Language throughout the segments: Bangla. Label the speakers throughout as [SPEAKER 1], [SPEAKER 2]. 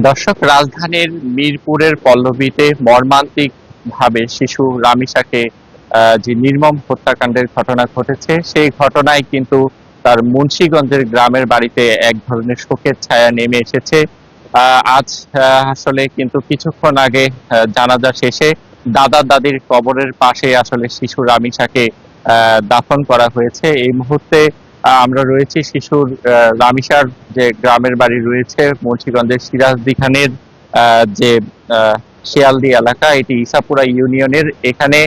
[SPEAKER 1] দর্শক, রাজধানীর মিরপুরের পল্লবীতে মর্মান্তিক ভাবে শিশু রামিসাকে যে নির্মম হত্যাকাণ্ডের ঘটনা ঘটেছে, সেই ঘটনায় কিন্তু তার মুন্সিগঞ্জের গ্রামের বাড়িতে এক ধরনের শোকের ছায়া নেমে এসেছে। আজ আসলে কিন্তু কিছুক্ষণ আগে জানাজা শেষে দাদা দাদির কবরের পাশে আসলে শিশু রামিসাকে দাফন করা হয়েছে। এই মুহূর্তে আমরা রয়েছি শিশুর রামিসার যে গ্রামের বাড়ি রয়েছে মুন্সিগঞ্জের সিরাজদি খানের যে শিয়ালদি এলাকা, এটি ইসাপুরা ইউনিয়নের। এখানে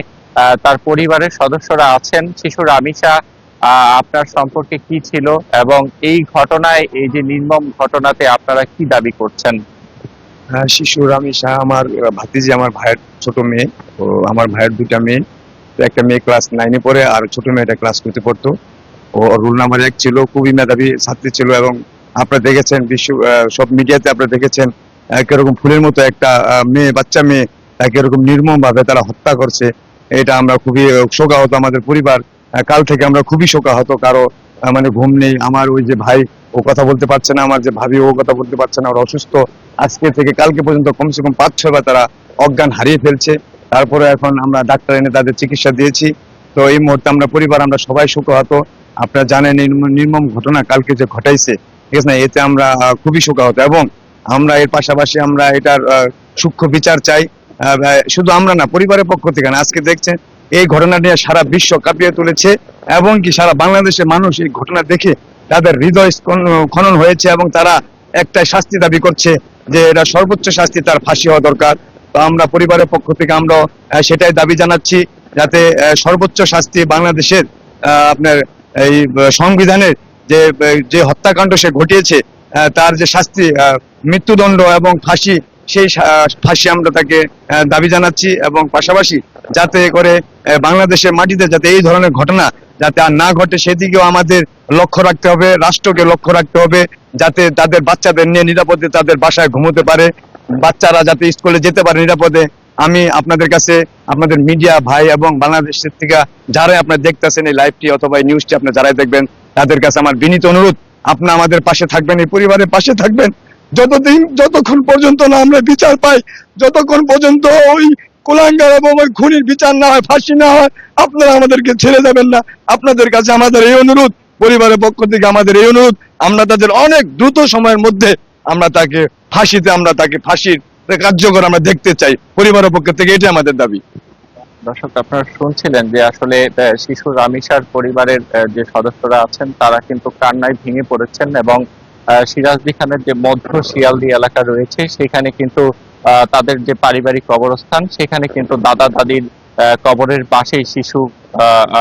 [SPEAKER 1] তার পরিবারের সদস্যরা আছেন। শিশু রামিসা আপনার সম্পর্কে কি ছিল এবং এই ঘটনায়, এই যে নির্মম ঘটনাতে আপনারা কি দাবি করছেন?
[SPEAKER 2] শিশু রামিসা আমার ভাতিজি, আমার ভাইয়ের ছোট মেয়ে। তো আমার ভাইয়ের দুইটা মেয়ে, তো একটা মেয়ে ক্লাস 9-এ পড়ে আর ছোট মেয়েটা ক্লাস 2-তে পড়তো। ও রোল নাম্বার 1 ছিল, খুবই মেধাবী ছাত্রী ছিল। এবং আপনারা দেখেছেন সব মিডিয়াতে আপনারা দেখেছেন কিরকম ফুলের মতো একটা বাচ্চা মেয়ে কিরকম নির্মম ভাবে তারা হত্যা করছে। এটা আমরা খুবই শোকাহত, আমাদের পরিবার কাল থেকে আমরা খুবই শোকাহত। কারো মানে ঘুম নেই। আমার ওই যে ভাই, ও কথা বলতে পারছে না, আমার যে ভাবি, ও কথা বলতে পারছে না, ওরা অসুস্থ। আজকে থেকে কালকে পর্যন্ত কমসে কম 5-6 বার তারা অজ্ঞান হারিয়ে ফেলছে। তারপরে এখন আমরা ডাক্তার এনে তাদের চিকিৎসা দিয়েছি। তো এই মুহূর্তে আমরা পরিবার, আমরা সবাই শোকাহত। আপনারা জানেন নির্মম ঘটনা কালকে যে ঘটাইছে, ঠিক আছে না, এতে আমরা খুবই শোকাহত। এবং আমরা এর পাশাপাশি আমরা এটার সূক্ষ্ম বিচার চাই। শুধু আমরা না, পরিবারের পক্ষ থেকে না। আজকে দেখছেন এই ঘটনা নিয়ে সারা বিশ্ব কাঁপিয়ে তুলেছে এবং কি সারা বাংলাদেশের মানুষ এই ঘটনা দেখে তাদের হৃদয় খনন হয়েছে এবং তারা একটা শাস্তি দাবি করছে, যে এটা সর্বোচ্চ শাস্তি, তার ফাঁসি হওয়া দরকার। তো আমরা পরিবারের পক্ষ থেকে আমরা সেটাই দাবি জানাচ্ছি, যাতে সর্বোচ্চ শাস্তি বাংলাদেশের আপনার এই সংবিধানের যে যে হত্যাকাণ্ড সে ঘটিয়েছে, তার যে শাস্তি, মৃত্যুদণ্ড এবং ফাঁসি, সেই ফাঁসি আমরা তাকে দাবি জানাচ্ছি। এবং পাশাপাশি যাতে করে বাংলাদেশের মাটিতে যাতে এই ধরনের ঘটনা যাতে আর না ঘটে, সেদিকেও আমাদের লক্ষ্য রাখতে হবে, রাষ্ট্রকে লক্ষ্য রাখতে হবে, যাতে তাদের বাচ্চাদের নিয়ে নিরাপদে তাদের বাসায় ঘুমোতে পারে, বাচ্চারা যাতে স্কুলে যেতে পারে নিরাপদে। আমি আপনাদের কাছে, আপনাদের মিডিয়া ভাই এবং বাংলাদেশের থেকে যারাই আপনারা দেখতেছেন এই লাইভটি অথবা এই নিউজটি, আপনারা যারাই দেখবেন, তাদের কাছে আমার বিনীত অনুরোধ, আপনারা আমাদের পাশে থাকবেন, এই পরিবারের পাশে থাকবেন। যতক্ষণ পর্যন্ত না আমরা বিচার পাই, যতক্ষণ পর্যন্ত ওই কুলাঙ্গার এবং ওই খুনির বিচার না হয়, ফাঁসি না হয়, আপনারা আমাদেরকে ছেড়ে দেবেন না। আপনাদের কাছে আমাদের এই অনুরোধ, পরিবারের পক্ষ থেকে আমাদের এই অনুরোধ, আমরা তাদের অনেক দ্রুত সময়ের মধ্যে আমরা তাকে ফাঁসির কার্যকর আমরা দেখতে চাই। পরিবারের পক্ষ থেকে এটাই আমাদের দাবি।
[SPEAKER 1] দর্শক, আপনারা শুনছিলেন যে আসলে শিশু রামিসার পরিবারের যে সদস্যরা আছেন তারা কিন্তু কান্নায় ভেঙে পড়েছেন এবং সিরাজদি খানের যে মধ্য শিয়ালদি এলাকা রয়েছে সেখানে কিন্তু তাদের যে পারিবারিক কবরস্থান, সেখানে কিন্তু দাদা দাদির কবরের পাশেই শিশু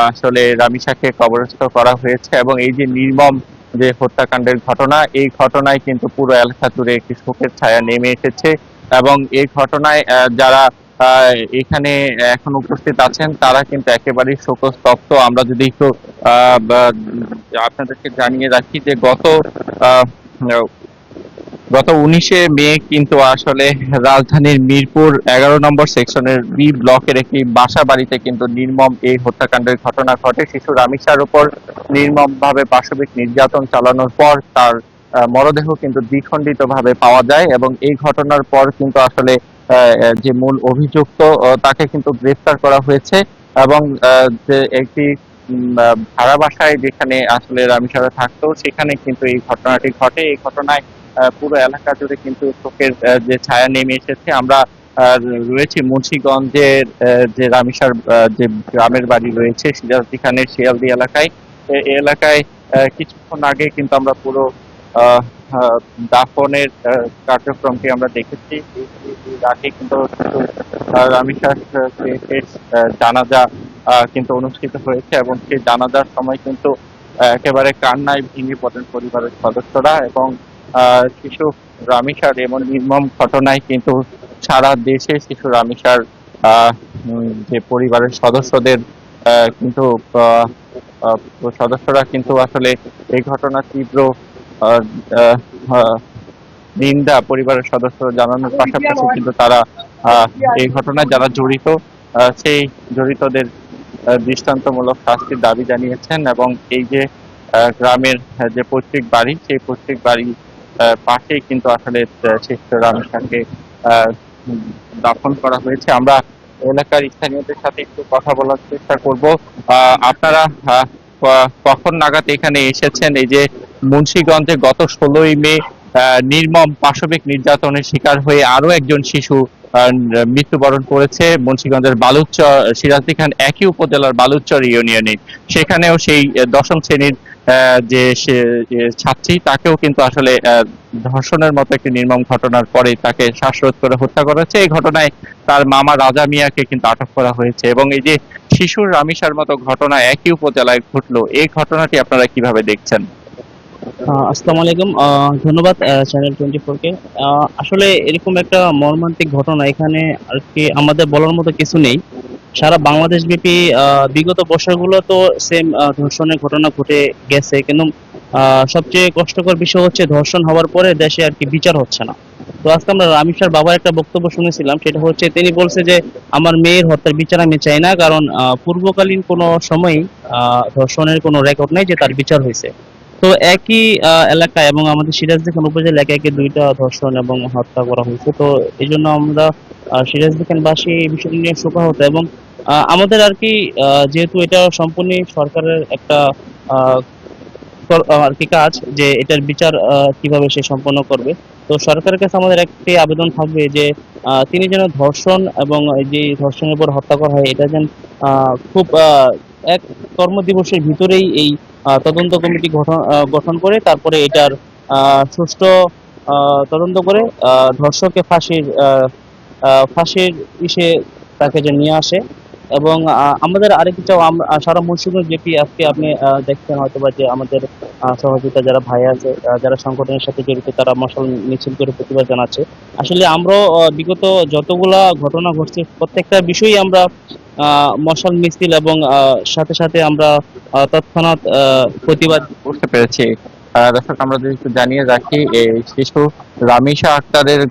[SPEAKER 1] আসলে রামিসাকে কবরস্থ করা হয়েছে। এবং এই যে নির্মম যে হত্যাকাণ্ডের ঘটনা, এই ঘটনায় কিন্তু পুরো এলাকা জুড়ে একটি শোকের ছায়া নেমে এসেছে। এবং এই ঘটনায় যারা এখানে এখন উপস্থিত আছেন তারা কিন্তু একেবারেই শোকস্তব্ধ। আমরা যদি একটু আপনাদেরকে জানিয়ে রাখি যে আহ, গত 19শে মে কিন্তু আসলে রাজধানীর মিরপুর 11 নম্বর সেকশনের বি ব্লকের একটি বাসা বাড়িতে কিন্তু নির্মম এই হত্যাকাণ্ডের ঘটনা ঘটে। শিশু রামিসার উপর নির্মম ভাবে পাশবিক নির্যাতন চালানোর পর তার মরদেহ কিন্তু দ্বিখণ্ডিত ভাবে পাওয়া যায় এবং এই ঘটনার পর কিন্তু আসলে যে মূল অভিযুক্ত তাকে কিন্তু গ্রেফতার করা হয়েছে। এবং যে একটি ভাড়া বাসায় যেখানে আসলে রামিসারা থাকতো, সেখানে কিন্তু এই ঘটনাটি ঘটে। এই ঘটনায় পুরো এলাকা জুড়ে কিন্তু শোকের যে ছায়া নেমে এসেছে। আমরা রয়েছি মুন্সিগঞ্জের যে রামিসার যে গ্রামের বাড়ি রয়েছে সিরাজদি খানের শিয়ালদি এলাকায়। এই এলাকায় কিছুক্ষণ আগে কিন্তু আমরা পুরো আহ, আহ, দাফনের কার্যক্রমটি আমরা দেখেছি। এর আগে কিন্তু রামিসার শেষ জানাজা কিন্তু অনুষ্ঠিত হয়েছে এবং সেই জানাজার সময় কিন্তু একেবারে কান্নায় ভেঙে পড়েন পরিবারের সদস্যরা। এবং শিশু রামিসার এমন নির্মম ঘটনায় কিন্তু সারা দেশে শিশু রামিসার যে পরিবারের সদস্যদের কিন্তু আহ, আহ, সদস্যরা কিন্তু আসলে এই ঘটনা তীব্র আহ, আহ, আহ, নিন্দা পরিবারের সদস্য জানানোর পাশাপাশি কিন্তু তারা আহ, এই ঘটনায় যারা জড়িত সেই জড়িতদের দৃষ্টান্তমূলক শাস্তির দাবি জানিয়েছেন। এবং এই যে গ্রামের যে পৈতৃক বাড়ি, সেই পৈতৃক বাড়ি পাশেই কিন্তু আসলে শিশু রামিসাকে আহ, দাফন করা হয়েছে। আমরা এলাকার স্থানীয়দের সাথে একটু কথা বলার চেষ্টা করব। আপনারা কখন নাগাদ এখানে এসেছেন? এই যে মুন্সিগঞ্জে গত 16ই মে নির্মম পাশবিক নির্যাতনের শিকার হয়ে আরো একজন শিশু মৃত্যুবরণ করেছে মুন্সিগঞ্জের বালুচর, সিরাজদি খান একই উপজেলার বালুচর ইউনিয়নে। সেখানেও সেই দশম শ্রেণীর ছাত্রী, তাকেও কিন্তু আসলে ধর্ষণের মতো একটি নির্মম ঘটনার পরে তাকে শ্বাসরোধ করে হত্যা করা হয়েছে। এই ঘটনায় তার মামা রাজা মিয়াকে কিন্তু আটক করা হয়েছে। এবং এই যে শিশুর রামিসার মতো ঘটনা একই উপজেলায় ঘটলো, এই ঘটনাটি আপনারা কিভাবে দেখছেন?
[SPEAKER 3] আসসালামু আলাইকুম। ধন্যবাদ চ্যানেল 24 কে। আসলে এরকম একটা মর্মান্তিক ঘটনা এখানে আর কি আমাদের বলার মতো কিছু নেই। সারা বাংলাদেশ ব্যাপী বিগত বছরগুলো তো সেম ধর্ষণের ঘটনা ঘটে গেছে, কিন্তু সবচেয়ে কষ্টকর বিষয় হচ্ছে ধর্ষণ হওয়ার পরে দেশে আর কি বিচার হচ্ছে না। তো আজকে আমরা রামিসার বাবার একটা বক্তব্য শুনেছিলাম, সেটা হচ্ছে তিনি বলছে যে আমার মেয়ের হত্যার বিচার আমি চাই না, কারণ পূর্বকালীন কোনো সময়ই ধর্ষণের কোনো রেকর্ড নেই যে তার বিচার হয়েছে। তো একই এলাকায় এবং আমাদের সিরাজদি খান উপজেলা একে একে দুইটা ধর্ষণ এবং হত্যা করা হয়েছে। তো এই জন্য আমরা সিরাজদি খানবাসী এই বিষয়টি নিয়ে শোকাহত, এবং আমাদের আর কি যেহেতু এটা সম্পূর্ণ সরকারের একটা আহ, আর কি কাজ, যে এটার বিচার কিভাবে সে সম্পন্ন করবে। তো সরকারের কাছে আমাদের একটি আবেদন থাকবে যে তিনি যেন ধর্ষণ এবং এই যে ধর্ষণের পর হত্যা করা হয় এটা যেন খুব এক কর্মদিবসের ভিতরেই এই তদন্ত কমিটি গঠন করে তারপরে এটার সুষ্ঠু তদন্ত করে ধর্ষককে ফাঁসির ইসে তাকে যে নিয়ে আসে। এবং আমাদের আরেকটি চাও, আমরা সারা মুন্সিগঞ্জ যেটি আজকে আপনি দেখছেন হয়তোবা যে আমাদের সহযোগিতা যারা ভাই আছে, যারা সংগঠনের সাথে জড়িত, তারা মশাল মিছিল করে প্রতিবাদ জানাচ্ছে। আসলে আমরাও বিগত যতগুলা ঘটনা ঘটছে প্রত্যেকটা বিষয়ই আমরা মশাল মিছিল এবং সাথে সাথে আমরা তৎক্ষণাৎ প্রতিবাদ।
[SPEAKER 1] বুঝতে পেরেছি। দর্শক, আমরা যদি একটু জানিয়ে রাখি, এই শিশু রামিসা আক্তারের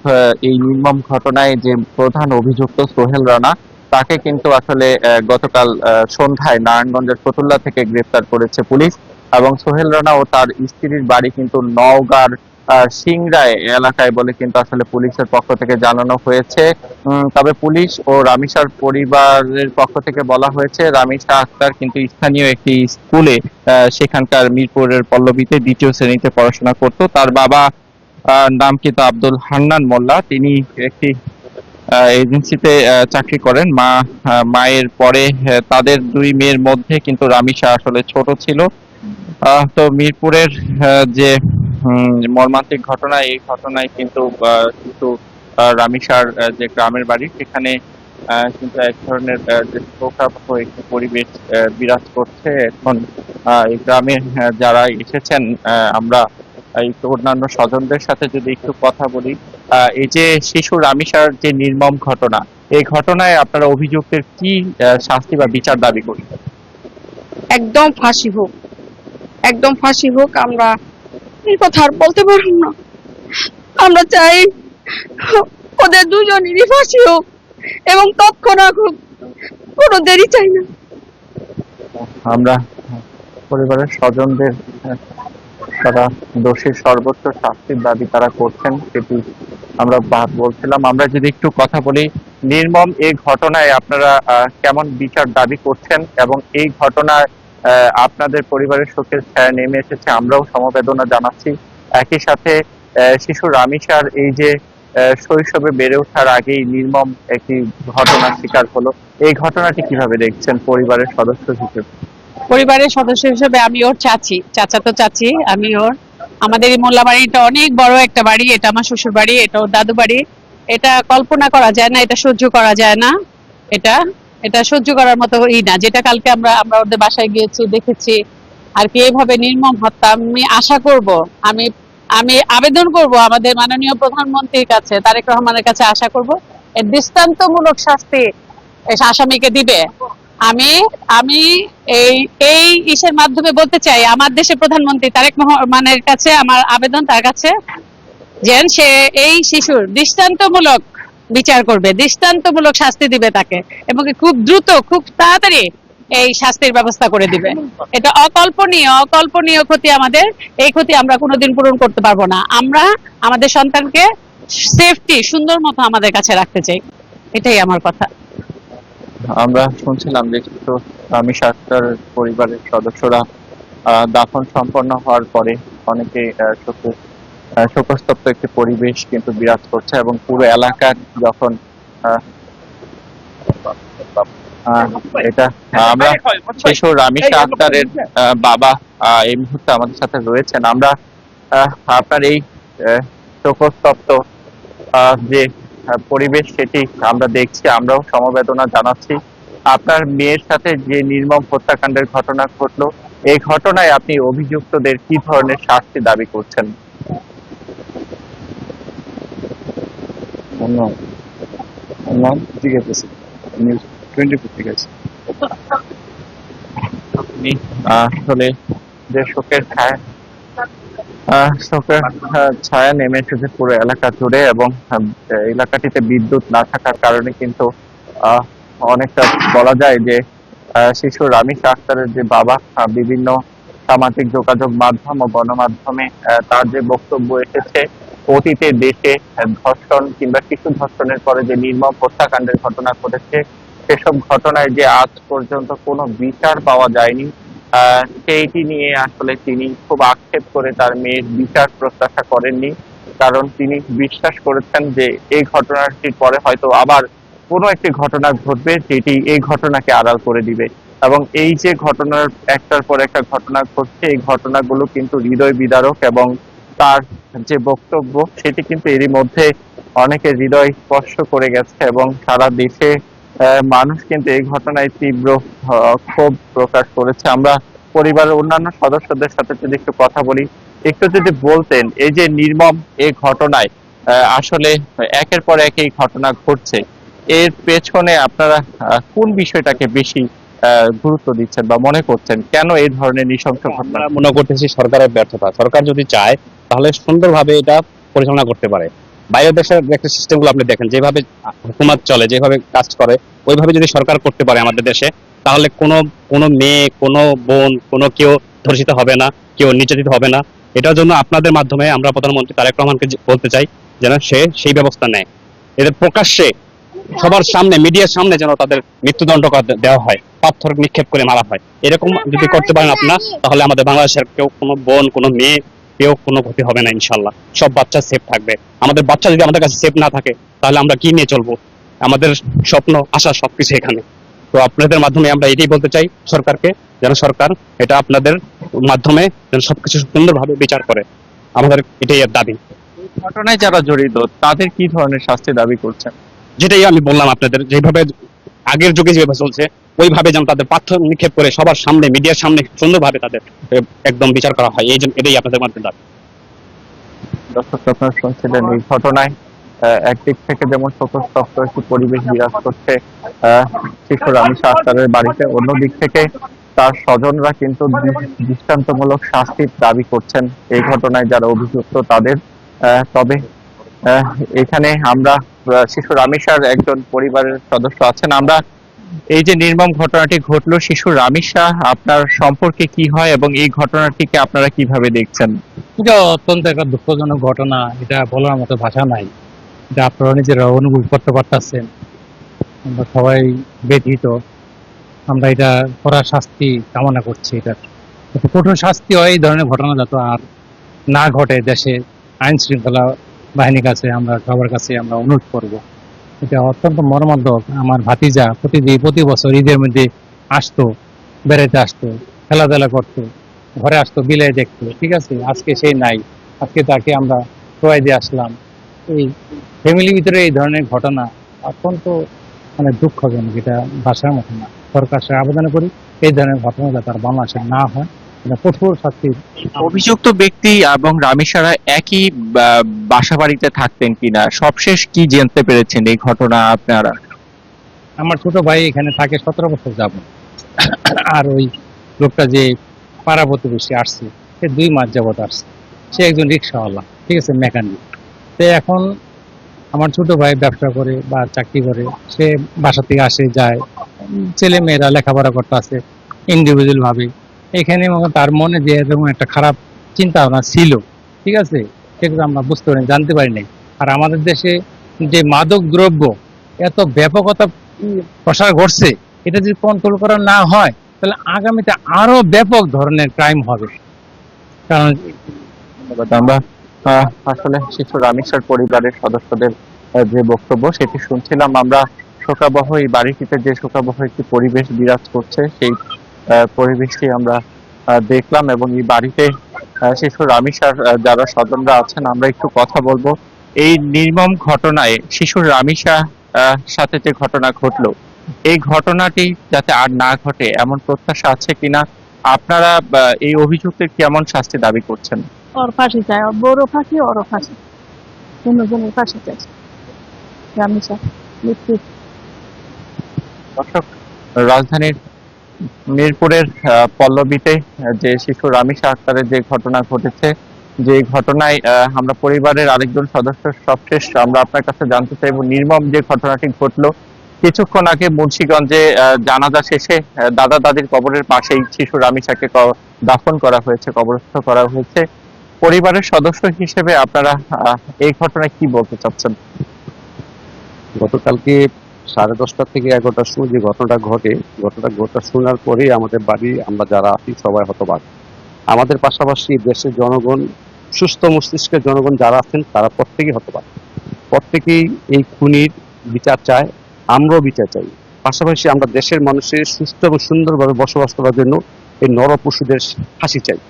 [SPEAKER 1] এই নির্মম ঘটনায় যে প্রধান অভিযুক্ত সোহেল রানা, তাকে কিন্তু আসলে গতকাল সন্ধ্যায় নারায়ণগঞ্জের ফতুল্লা থেকে গ্রেফতার করেছে পুলিশ। এবং সোহেল রানা ও তার স্ত্রীর বাড়ি কিন্তু নওগাঁর সিংড়ায় এলাকায় বলে কিন্তু আসলে পুলিশের পক্ষ থেকে জানানো হয়েছে। তবে পুলিশ ও রামিসার পরিবারের পক্ষ থেকে বলা হয়েছে রামিসা আক্তার কিন্তু স্থানীয় একটি স্কুলে, সেখানকার মিরপুরের পল্লবীতে 2য় শ্রেণীতে পড়াশোনা করত। তার বাবা নাম কিন্তু আব্দুল হান্নান মোল্লা, তিনি একটি এজেন্সিতে চাকরি করেন। মায়ের পরে তাদের 2 মেয়ের মধ্যে কিন্তু রামিসা আসলে ছোট ছিল। তো মিরপুরের যে মর্মান্তিক ঘটনা, এই ঘটনায় কিন্তু কিন্তু রামিসার যে গ্রামের বাড়ি, সেখানে কিন্তু এক ধরনের যে শোকাবহ একটি পরিবেশ বিরাজ করছে এখন। এই গ্রামে যারা এসেছেন, আমরা এই অন্যান্য স্বজনদের সাথে যদি একটু কথা বলি, এই যে শিশু রামিসার যে নির্মম ঘটনা, এই ঘটনায় আপনারা অভিযুক্তের কি শাস্তি বা বিচার দাবি করছেন?
[SPEAKER 4] একদম ফাঁসি হোক, একদম ফাঁসি হোক। আমরা এই কথা আর বলতে পারব না। আমরা চাই ওদের দুজনেরই ফাঁসি হোক এবং তৎক্ষণাৎ হোক, কোনো দেরি চাই না।
[SPEAKER 1] আমরা পরিবারের স্বজনদের তারা দোষীর সর্বোচ্চ শাস্তির দাবি তারা করছেন, সেটি আমরা বলছিলাম। আমরা যদি একটু কথা বলি, নির্মম এই ঘটনায় আপনারা কেমন বিচার দাবি করছেন, এবং এই ঘটনায় আপনাদের পরিবারের শোকের ছায়া নেমে এসেছে, আমরাও সমবেদনা জানাচ্ছি। একই সাথে শিশু রামিসার এই যে শৈশবে বেড়ে ওঠার আগেই নির্মম একটি ঘটনার শিকার হলো, এই ঘটনাটি কিভাবে দেখছেন পরিবারের সদস্য হিসেবে?
[SPEAKER 4] পরিবারের সদস্য হিসেবে আমি ওর চাচাতো চাচি, আমি ওর। আমাদের এই মোল্লা বাড়িটা অনেক বড় একটা বাড়ি, এটা আমার শ্বশুর বাড়ি, এটা ওর দাদু বাড়ি। এটা কল্পনা করা যায় না, এটা সহ্য করা যায় না, এটা এটা সহ্য করার মতো না। যেটা কালকে আমরা আমরা ওদের বাসায় গিয়েছি, দেখেছি আর কি এইভাবে নির্মম হত্যা। আমি আশা করব, আমি আমি আবেদন করব আমাদের মাননীয় প্রধানমন্ত্রীর কাছে, তারেক রহমানের কাছে আশা করব এর দৃষ্টান্তমূলক শাস্তি আসামিকে দিবে। আমি আমি এই এই ইসের মাধ্যমে বলতে চাই, আমার দেশের প্রধানমন্ত্রী তারেক রহমানের কাছে আমার আবেদন, তার কাছে যেন সে এই শিশুর দৃষ্টান্তমূলক বিচার করবে, দৃষ্টান্তমূলক শাস্তি দিবে তাকে, এবং খুব দ্রুত, খুব তাড়াতাড়ি এই শাস্তির ব্যবস্থা করে দিবে। এটা অকল্পনীয় অকল্পনীয় ক্ষতি আমাদের। এই ক্ষতি আমরা কোনোদিন পূরণ করতে পারবো না। আমরা আমাদের সন্তানকে সেফটি সুন্দর মতো আমাদের কাছে রাখতে চাই, এটাই আমার কথা।
[SPEAKER 1] আমরা শুনছিলাম যে কিন্তু রামিসা আক্তারের পরিবারের সদস্যরা দাফন সম্পন্ন হওয়ার পরে অনেকে শোকস্তব্ধ একটি পরিবেশ কিন্তু বিরাজ করছে এবং পুরো এলাকার যখন আহ, আহ, এটা আমরা শিশু রামিসা আক্তারের বাবা এই মুহূর্তে আমাদের সাথে রয়েছেন। আমরা আপনার এই শোকস্তব্ধ যে পরিবেশ সেটি আমরা দেখছি, আমরাও সমবেদনা জানাচ্ছি। আপনার মেয়ের সাথে যে নির্মম হত্যাকাণ্ডের ঘটনা ঘটলো, এই ঘটনায় আপনি অভিযুক্তদের কি ধরনের শাস্তি দাবি করছেন?
[SPEAKER 2] ঠিক আছে, নিউজ 24 ঠিক আছে।
[SPEAKER 1] আপনি আসলে যে শোকের ছায়া ছায়া নেমে এসেছে পুরো এলাকা জুড়ে এবং এলাকাটিতে বিদ্যুৎ না থাকার কারণে কিন্তু আহ, অনেকটা বলা যায় যে শিশু রামিসা আক্তারের যে বাবা বিভিন্ন সামাজিক যোগাযোগ মাধ্যম ও গণমাধ্যমে তার যে বক্তব্য এসেছে, অতীতে দেশে ধর্ষণ কিংবা শিশু ধর্ষণের পরে যে নির্মম হত্যাকাণ্ডের ঘটনা ঘটেছে, সেসব ঘটনায় যে আজ পর্যন্ত কোনো বিচার পাওয়া যায়নি, সেইটি নিয়ে আসলে তিনি খুব আক্ষেপ করে তার মেয়ের বিচার প্রত্যাশা করেননি। কারণ তিনি বিশ্বাস করেছেন যে এই ঘটনাটির পরে হয়তো আবার কোনো একটি ঘটনা ঘটবে যেটি এই ঘটনাকে আড়াল করে দিবে। এবং এই যে ঘটনার একটার পর একটা ঘটনা ঘটছে, এই ঘটনাগুলো কিন্তু হৃদয় বিদারক এবং তার যে বক্তব্য সেটি কিন্তু এরই মধ্যে অনেকের হৃদয় স্পর্শ করে গেছে এবং সারা দেশে মানুষ কিন্তু এই ঘটনায় তীব্র ক্ষোভ প্রকাশ করেছে। আমরা পরিবারের অন্যান্য সদস্যদের সাথে যদি একটু কথা বলি, একটু যদি বলতেন এই যে নির্মম এই ঘটনায় আসলে একের পর এক এই ঘটনা ঘটছে, এর পেছনে আপনারা কোন বিষয়টাকে বেশি গুরুত্ব দিচ্ছেন বা মনে করছেন, কেন এই ধরনের নৃশংস ঘটনা?
[SPEAKER 5] আমরা মনে করতেছি সরকারের ব্যর্থতা। সরকার যদি চায় তাহলে সুন্দরভাবে এটা পরিচালনা করতে পারে। বাইরের দেশের একটা সিস্টেম গুলো আপনি দেখেন, যেভাবে হুকুমত চলে, যেভাবে কাজ করে, ওইভাবে যদি সরকার করতে পারে আমাদের দেশে, তাহলে কোনো মেয়ে, কোনো বোন, কোনো কেউ ধর্ষিত হবে না, কেউ নির্যাতিত হবে না। এটার জন্য আপনাদের মাধ্যমে আমরা প্রধানমন্ত্রী তারেক রহমানকে বলতে চাই যেন সে সেই ব্যবস্থা নেয়। এদের প্রকাশ্যে সবার সামনে, মিডিয়ার সামনে যেন তাদের মৃত্যুদণ্ড দেওয়া হয়, পাথর নিক্ষেপ করে মারা হয়। এরকম যদি করতে পারেন আপনার, তাহলে আমাদের বাংলাদেশের কেউ, কোনো বোন, কোনো মেয়ে, কেউ কোনো ক্ষতি হবে না ইনশাল্লাহ। সব বাচ্চা সেফ থাকবে। আমাদের বাচ্চা যদি আমাদের কাছে সেফ না থাকে, তাহলে আমরা কি নিয়ে চলবো? আমাদের স্বপ্ন, আশা সবকিছু এখানে। তো আপনাদের মাধ্যমে আমরা এটাই বলতে চাই সরকারকে, যেন সরকার এটা আপনাদের মাধ্যমে যেন সবকিছু সুন্দরভাবে বিচার করে। আমাদের এটাই এর দাবি।
[SPEAKER 1] ঘটনায় যারা জড়িত তাদের কি ধরনের শাস্তি দাবি করছেন?
[SPEAKER 5] যেটাই আমি বললাম আপনাদের, যেভাবে আগের যুগে যেভাবে চলছে, ওইভাবে যেন তাদের পাথর নিক্ষেপ করে সবার সামনে, মিডিয়ার সামনে সুন্দরভাবে তাদের একদম বিচার করা হয়। এই জন্য এটাই আপনাদের মাধ্যমে দাবি।
[SPEAKER 1] দর্শক, আপনারা শুনছিলেন এই ঘটনায় একদিক থেকে যেমন শোকস্তব্ধ একটি পরিবেশ বিরাজ করছে শিশু রামিসা আক্তারের বাড়িতে, অন্যদিক থেকে তার স্বজনরা কিন্তু দৃষ্টান্তমূলক শাস্তির দাবি করছেন এই ঘটনায় যারা অভিযুক্ত তাদের। তবে এখানে আমরা শিশু রামিসার একজন পরিবারের সদস্য আছেন। আমরা এই যে নির্মম ঘটনাটি ঘটলো, শিশু রামিসা আপনার সম্পর্কে কি হয় এবং এই ঘটনাটিকে আপনারা কিভাবে দেখছেন?
[SPEAKER 6] এটা অত্যন্ত একটা দুঃখজনক ঘটনা, এটা বলার মতো ভাষা নাই। এটা আপনারা নিজেরা অনুভব করতে পারতেছেন। আমরা সবাই ব্যথিত। আমরা এটা কড়া শাস্তি কামনা করছি। এটা কঠোর শাস্তি হয় এই ধরনের ঘটনা যাতে আর না ঘটে। দেশে আইন শৃঙ্খলা বাহিনীর কাছে আমরা সবার কাছে আমরা অনুরোধ করব। এটা অত্যন্ত মর্মান্তিক। আমার ভাতিজা প্রতি বছর ঈদের মধ্যে আসতো, বেড়াতে আসতো, খেলাধুলা করতো, ঘরে আসতো, বিলে দেখতো, ঠিক আছে। আজকে সেই নাই। আজকে তাকে আমরা সবাই দিয়ে আসলাম। এই ফ্যামিলির ভিতরে এই ধরনের ঘটনা অত্যন্ত মানে দুঃখজনক। এটা ভাষার মতো না। সরকার সে আবেদন করি এই ধরনের ঘটনা যাতে আর বাংলাদেশে না হয়, এটা কঠোর শাস্তি।
[SPEAKER 1] অভিযুক্ত ব্যক্তি এবং রামিসারা একই বাসা বাড়িতে থাকতেন কিনা, সবশেষ কি জানতে পেরেছেন এই ঘটনা আপনারা?
[SPEAKER 6] আমার ছোট ভাই এখানে থাকে 17 বছর যাব। আর ওই লোকটা যে পাড়া প্রতিবেশী আসছে, সে 2 মাস যাবত আসছে। সে একজন রিক্সাওয়ালা, ঠিক আছে, মেকানিক। তো এখন আমার ছোট ভাই ব্যবসা করে বা চাকরি করে, সে বাসা থেকে আসে যায়, ছেলে মেয়েরা লেখাপড়া করতে আছে ইন্ডিভিজুয়াল ভাবে। এখানে তার মনে যে এরকম একটা খারাপ চিন্তা ভাবনা ছিল, ঠিক আছে, সেগুলো আমরা বুঝতে পারি জানতে পারি নাই। আর আমাদের দেশে যে মাদক দ্রব্য এত ব্যাপকতা প্রসার ঘটছে, এটা যদি কন্ট্রোল করা না হয় তাহলে আগামীতে আরো ব্যাপক ধরনের ক্রাইম হবে। কারণ
[SPEAKER 1] ধন্যবাদ। আমরা আসলে শিশু রামিসার পরিবারের সদস্যদের যে বক্তব্য সেটি শুনছিলাম। আমরা শোকাবহ এই বাড়িটিতে যে শোকাবহ একটি পরিবেশ বিরাজ করছে সেই পরিবেশটি আমরা দেখলাম, এবং এই বাড়িতে শিশু রামিসার যারা স্বজনরা আছেন আমরা একটু কথা বলবো। এই নির্মম ঘটনায় শিশু রামিসা সাথে যে ঘটনা ঘটলো, এই ঘটনাটি যাতে আর না ঘটে এমন প্রত্যাশা আছে কিনা, আপনারা এই অভিযুক্তের কেমন শাস্তি দাবি করছেন?
[SPEAKER 7] ওর ফাঁসি চাই, ওর বড়ও ফাঁসি, ওরও ফাঁসি, দুজনের ফাঁসি চাই। রামিসা নিশ্চিত।
[SPEAKER 1] দর্শক, রাজধানীর মিরপুরের পল্লবীতে যে শিশু রামিসা আক্তারের যে ঘটনা ঘটেছে, যে ঘটনায় আমরা পরিবারের আরেকজন সদস্য সবশেষ আমরা আপনার কাছে জানতে চাইব, নির্মম যে ঘটনাটি ঘটলো কিছুক্ষণ আগে মুন্সিগঞ্জে জানাজা শেষে দাদা দাদির কবরের পাশেই শিশু রামিসাকে দাফন করা হয়েছে, কবরস্থ করা হয়েছে। পরিবারের সদস্য হিসেবে আপনারা এই ঘটনায় কি বলতে চাচ্ছেন?
[SPEAKER 5] গতকালকে 10:30 থেকে 11টার সময় যে ঘটনাটা শোনার পরেই আমাদের বাড়ি আমরা যারা আছি সবাই হতবাক। আমাদের পাশাপাশি দেশের জনগণ, সুস্থ মস্তিষ্কের জনগণ যারা আছেন তারা প্রত্যেকেই হতবাক। প্রত্যেকেই এই খুনির বিচার চায়, আমরাও বিচার চাই। পাশাপাশি আমরা দেশের মানুষের সুস্থ এবং সুন্দরভাবে বসবাস করার জন্য এই নরপশুদের ফাঁসি চাই,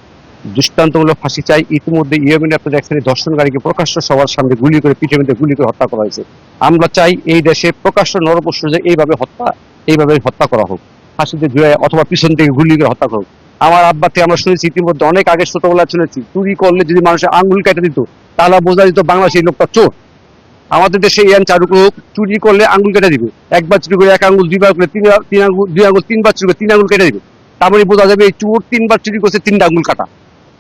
[SPEAKER 5] দৃষ্টান্তমূলক ফাঁসি চাই। ইতিমধ্যে ইয়েমেনে আপনারা দেখছেন ধর্ষণকারীকে প্রকাশ্য সবার সামনে গুলি করে, পিঠে মধ্যে গুলি করে হত্যা করা হয়েছে। আমরা চাই এই দেশে প্রকাশ্য নরপশুদের এইভাবে হত্যা করা হোক, ফাঁসিতে ঝুলায় অথবা পিছন থেকে গুলি করে হত্যা করা হোক। আমার আব্বা থেকে আমরা শুনেছি, ইতিমধ্যে অনেক আগে ছোটবেলা শুনেছি, চুরি করলে যদি মানুষের আঙ্গুল কেটে দিত তাহলে বোঝা যেত বাংলাদেশের লোকটা চোর। আমাদের দেশে এই আইন চালু হোক, চুরি করলে আঙ্গুল কেটে দিবে, একবার চুরি করে এক আঙ্গুল, দুইবার করে তিন আঙ্গুল, দুই আঙ্গুল, তিনবার চুরি করে 3 আঙ্গুল কেটে দিবে। তার মানে বোঝা যাবে এই চোর 3বার চুরি করছে, 3টা আঙ্গুল কাটা।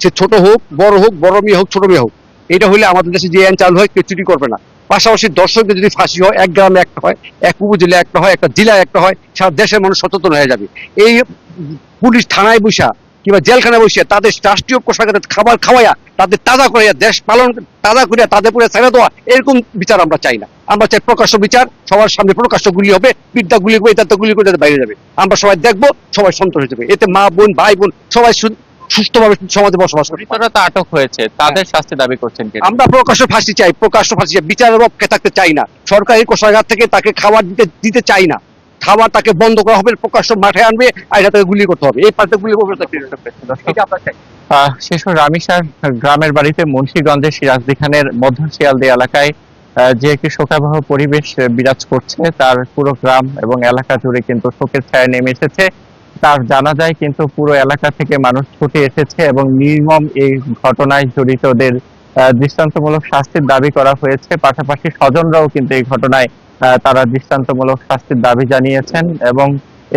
[SPEAKER 5] সে ছোট হোক, বড় মেয়ে হোক, ছোট মেয়ে হোক। এটা হলে আমাদের দেশে যে আইন চালু হয় কেউ চুরি করবে না। পাশাপাশি দর্শকদের যদি ফাঁসি হয়, এক গ্রামে একটা হয়, এক উপজেলায় একটা হয়, একটা জেলায় একটা হয়, সারা দেশের মানুষ সচেতন হয়ে যাবে। এই পুলিশ থানায় বসা কিংবা জেলখানায় বসে তাদের রাষ্ট্রীয় পোশাকের খাবার খাওয়াইয়া, তাদের তাজা করিয়া, দেশ পালন তাজা করিয়া তাদের পুরে ছেড়ে দেওয়া, এরকম বিচার আমরা চাই না। আমরা চাই প্রকাশ্য বিচার, সবার সামনে প্রকাশ্য গুলি হবে, বিদ্যা গুলি হবে, এটা গুলি করে বাইরে যাবে, আমরা সবাই দেখবো, সবাই সন্তোষ হয়ে যাবে। এতে মা বোন ভাই বোন সবাই সুস্থভাবে সমাজে বসবাস করবে।
[SPEAKER 1] তারা তো আটক হয়েছে, তাদের শাস্তি দাবি করছেন কিনা?
[SPEAKER 5] আমরা প্রকাশ্য ফাঁসি চাই, বিচারের পক্ষে থাকতে চাই না। সরকারি কোষাগার থেকে তাকে খাবার দিতে চাই না। খাবার তাকে বন্ধ করা হবে, প্রকাশ্য মাঠে আনবে, আর এটা তাকে গুলি করতে হবে। এই পাল্টে গুলি করবে, এটা আমরা চাই।
[SPEAKER 1] শিশু রামিসার গ্রামের বাড়িতে মুন্সিগঞ্জের সিরাজদি খানের মধ্য শিয়ালদি এলাকায় যে একটি শোকাবহ পরিবেশ বিরাজ করছে, তার পুরো গ্রাম এবং এলাকা জুড়ে কিন্তু শোকের ছায়া নেমে এসেছে। তার জানাজায় কিন্তু পুরো এলাকা থেকে মানুষ ছুটে এসেছে এবং নির্মম এই ঘটনায় জড়িতদের দৃষ্টান্তমূলক শাস্তির দাবি করা হয়েছে। পাশাপাশি স্বজনরাও কিন্তু এই ঘটনায় তারা দৃষ্টান্তমূলক শাস্তির দাবি জানিয়েছেন, এবং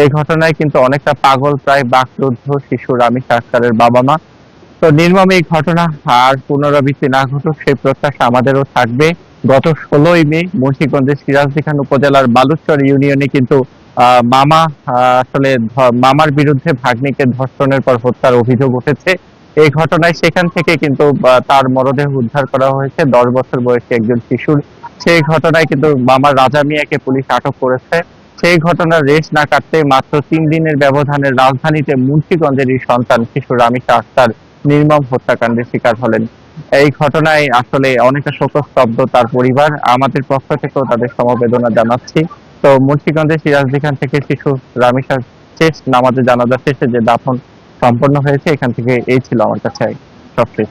[SPEAKER 1] এই ঘটনায় কিন্তু অনেকটা পাগল প্রায় বাকরুদ্ধ শিশু রামিসা আক্তারের বাবা মা। তো নির্মম এই ঘটনা আর পুনরাবৃত্তি না ঘটুক সেই প্রত্যাশা আমাদেরও থাকবে। গত 16ই মে মুন্সিগঞ্জের সিরাজদি খান উপজেলার বালুচর ইউনিয়নে কিন্তু মামার বিরুদ্ধে ভাগ্নিকে ধর্ষণের পর হত্যার অভিযোগ উঠেছে। এই ঘটনায় সেখান থেকে কিন্তু তার মরদেহ উদ্ধার করা হয়েছে 10 বছর বয়সী একজন শিশুর। সেই ঘটনায় কিন্তু মামার রাজা মিয়াকে পুলিশ আটক করেছে। সেই ঘটনার রেশ না কাটতে মাত্র 3 দিনের ব্যবধানে রাজধানীতে মুন্সিগঞ্জের সন্তান শিশু রামিসা আক্তার নির্মম হত্যাকাণ্ডের শিকার হলেন। এই ঘটনায় আসলে অনেকটা শোকস্তব্ধ তার পরিবার। আমাদের পক্ষ থেকেও তাদের সমবেদনা জানাচ্ছি। তো মুন্সিগঞ্জের সিরাজদি খান থেকে শিশু রামিসার শেষ নামাজে জানাজা শেষে যে দাফন সম্পন্ন হয়েছে, এখান থেকে এই ছিল আমার কাছে সবশেষ।